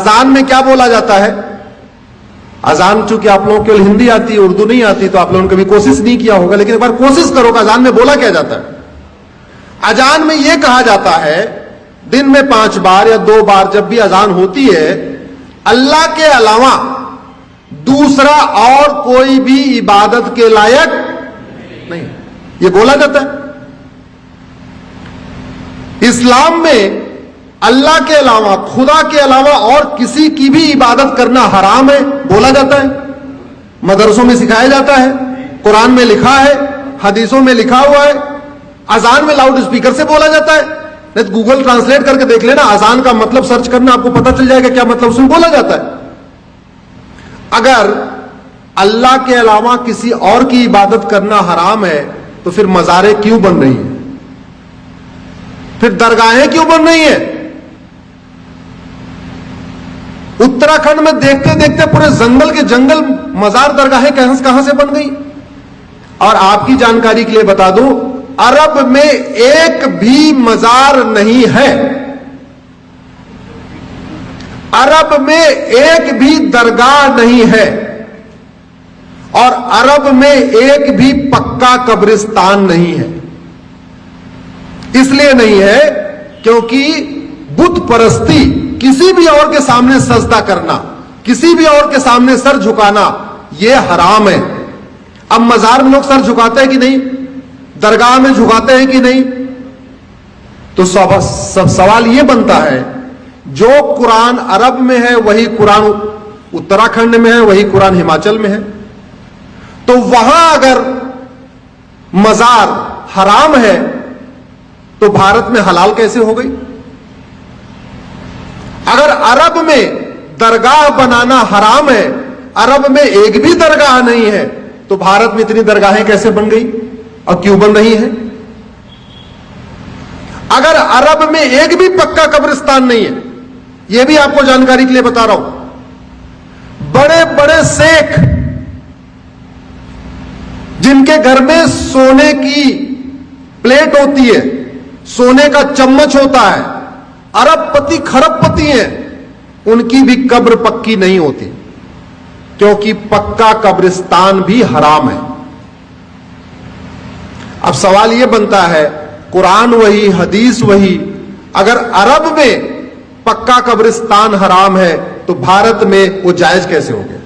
अजान में क्या बोला जाता है? अजान चूंकि आप लोगों को हिंदी आती है, उर्दू नहीं आती, तो आप लोगों ने कभी कोशिश नहीं किया होगा, लेकिन एक बार कोशिश करो कि अजान में बोला क्या जाता है। अजान में यह कहा जाता है, दिन में 5 बार या 2 बार जब भी अजान होती है, अल्लाह के अलावा दूसरा और कोई भी इबादत के लायक नहीं, यह बोला जाता है। इस्लाम में अल्लाह के अलावा, खुदा के अलावा और किसी की भी इबादत करना हराम है, बोला जाता है। मदरसों में सिखाया जाता है, कुरान में लिखा है, हदीसों में लिखा हुआ है। अजान में लाउड स्पीकर से बोला जाता है, नहीं तो गूगल ट्रांसलेट करके देख लेना, अजान का मतलब सर्च करना, आपको पता चल जाएगा क्या मतलब उसमें बोला जाता है। अगर अल्लाह के अलावा किसी और की इबादत करना हराम है, तो फिर मज़ारें क्यों बन रही हैं? फिर दरगाहें क्यों बन रही हैं? उत्तराखंड में देखते देखते पूरे जंगल के जंगल मजार दरगाहें कहां से बन गई। और आपकी जानकारी के लिए बता दूं, अरब में एक भी मजार नहीं है, अरब में एक भी दरगाह नहीं है, और अरब में एक भी पक्का कब्रिस्तान नहीं है। इसलिए नहीं है क्योंकि बुत परस्ती, किसी भी और के सामने सजदा करना, किसी भी और के सामने सर झुकाना, यह हराम है। अब मजार में लोग सर झुकाते हैं कि नहीं, दरगाह में झुकाते हैं कि नहीं, तो सब सवाल यह बनता है, जो कुरान अरब में है वही कुरान उत्तराखंड में है, वही कुरान हिमाचल में है, तो वहां अगर मजार हराम है तो भारत में हलाल कैसे हो गई? अगर अरब में दरगाह बनाना हराम है, अरब में एक भी दरगाह नहीं है, तो भारत में इतनी दरगाहें कैसे बन गई और क्यों बन रही हैं? अगर अरब में एक भी पक्का कब्रिस्तान नहीं है, यह भी आपको जानकारी के लिए बता रहा हूं, बड़े बड़े शेख जिनके घर में सोने की प्लेट होती है, सोने का चम्मच होता है, अरबपति खरबपति हैं, उनकी भी कब्र पक्की नहीं होती, क्योंकि पक्का कब्रिस्तान भी हराम है। अब सवाल यह बनता है, कुरान वही, हदीस वही, अगर अरब में पक्का कब्रिस्तान हराम है तो भारत में वो जायज कैसे हो गया?